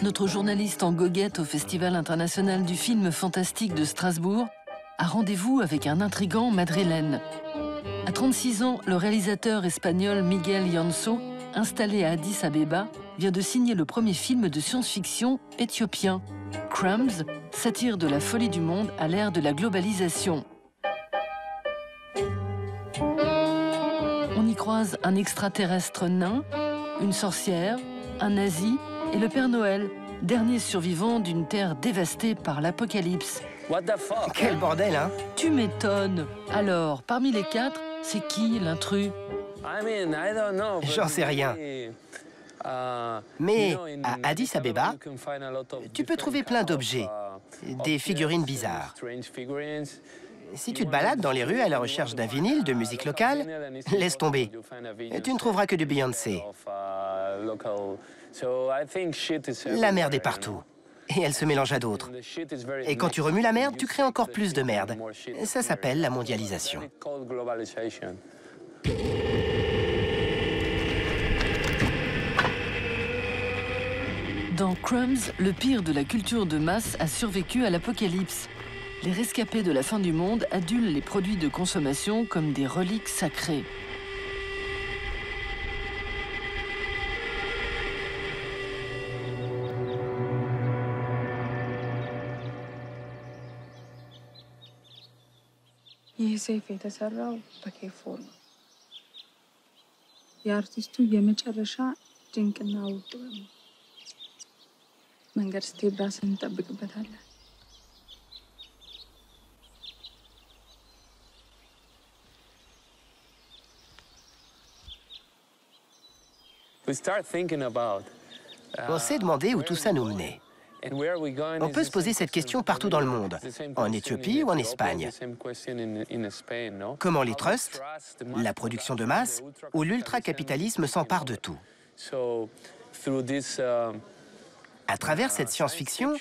notre journaliste en goguette au Festival international du film fantastique de Strasbourg, a rendez-vous avec un intrigant madrilène. À 36 ans, le réalisateur espagnol Miguel Ianso, installé à Addis Abeba, vient de signer le premier film de science-fiction éthiopien. Crumbs, satire de la folie du monde à l'ère de la globalisation. On y croise un extraterrestre nain, une sorcière, un nazi et le Père Noël, dernier survivant d'une terre dévastée par l'apocalypse. What the fuck? Quel bordel, hein? Tu m'étonnes. Alors, parmi les quatre, c'est qui l'intrus? J'en sais rien. Mais à Addis Abeba, tu peux trouver plein d'objets, des figurines bizarres. Si tu te balades dans les rues à la recherche d'un vinyle de musique locale, laisse tomber. Tu ne trouveras que du Beyoncé. La merde est partout. Et elle se mélange à d'autres. Et quand tu remues la merde, tu crées encore plus de merde. Ça s'appelle la mondialisation. Dans Crumbs, le pire de la culture de masse a survécu à l'apocalypse. Les rescapés de la fin du monde adulent les produits de consommation comme des reliques sacrées. ይህ ሰይፍ የተሰራው በኬፎ ነው። የአርቲስቱ የመጨረሻ ድንቅና ውብ ጥበብ ነው። መንገድ ስትሄድ ራስህን እንጠብቅበታለን። On s'est demandé où tout ça nous menait. On peut se poser cette question partout dans le monde, en Éthiopie ou en Espagne. Comment les trusts, la production de masse ou l'ultracapitalisme s'emparent de tout. À travers cette science-fiction,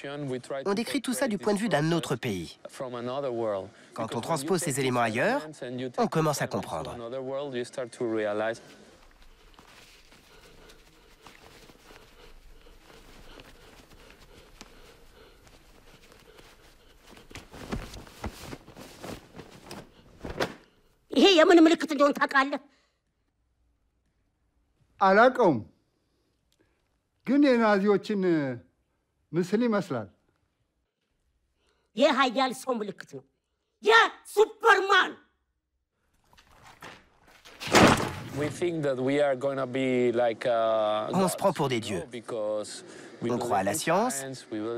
on décrit tout ça du point de vue d'un autre pays. Quand on transpose ces éléments ailleurs, on commence à comprendre. ይሄ የምን ምልክት እንደሆነ ታውቃለህ? አላውቀውም፣ ግን የናዚዎችን ምስል ይመስላል። የኃያል ሰው ምልክት ነው። የሱፐርማን On se prend pour des dieux. On croit à la science,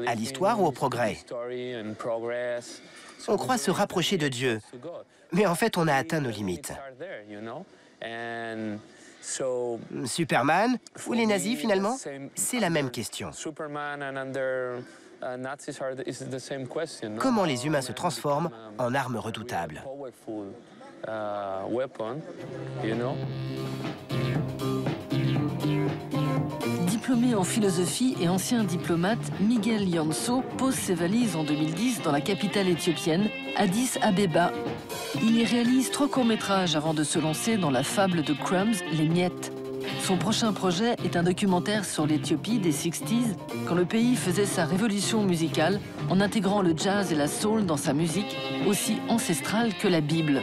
à l'histoire ou au progrès. On croit se rapprocher de Dieu. Mais en fait, on a atteint nos limites. Superman ou les nazis, finalement, c'est la même question. Comment les humains se transforment en armes redoutables? Diplômé en philosophie et ancien diplomate, Miguel Ianso pose ses valises en 2010 dans la capitale éthiopienne, Addis Abeba. Il y réalise 3 courts-métrages avant de se lancer dans la fable de Crumbs, Les Miettes. Son prochain projet est un documentaire sur l'Éthiopie des 60s, quand le pays faisait sa révolution musicale en intégrant le jazz et la soul dans sa musique, aussi ancestrale que la Bible.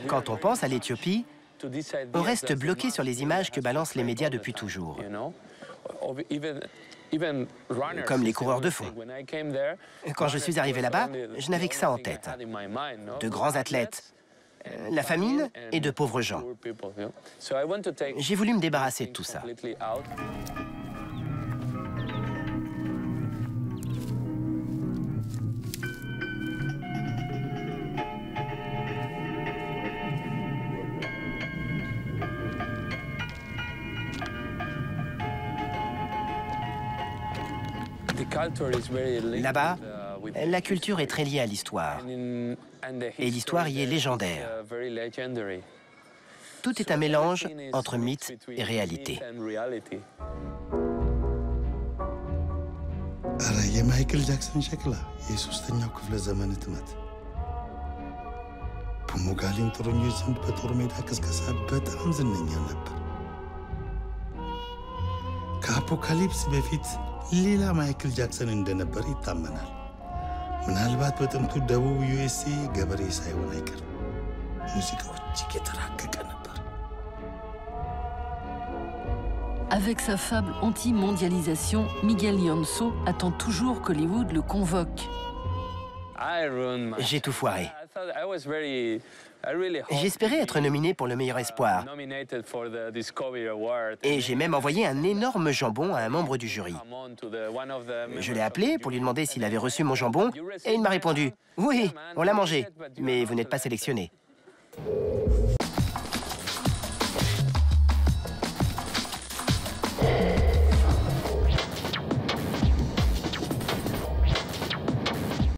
Quand on pense à l'Éthiopie, on reste bloqué sur les images que balancent les médias depuis toujours. Comme les coureurs de fond. Quand je suis arrivé là-bas, je n'avais que ça en tête. De grands athlètes, la famine et de pauvres gens. J'ai voulu me débarrasser de tout ça. Là-bas, La culture est très liée à l'histoire. Et l'histoire y est légendaire. Tout est un mélange entre mythe et réalité. የማይክል ጃክሰን ሸክላ የሶስተኛው ክፍለ ዘመን ህትመት በሞጋሊን ጦረኞች ዘንድ በጦር ሜዳ ቅስቀሳ በጣም ዝነኛ ነበር። ከአፖካሊፕስ በፊት ሌላ ማይክል ጃክሰን እንደነበር ይታመናል። ምናልባት በጥንቱ ደቡብ ዩኤስኤ ገበሬ ሳይሆን አይቀርም። ሙዚቃው እጅግ የተራቀቀ ነበር። Avec sa fable anti-mondialisation, Miguel Ianzo attend toujours qu'Hollywood le convoque. J'ai tout foiré. J'espérais être nominé pour le meilleur espoir. Et j'ai même envoyé un énorme jambon à un membre du jury. Je l'ai appelé pour lui demander s'il avait reçu mon jambon et il m'a répondu « Oui, on l'a mangé, mais vous n'êtes pas sélectionné. »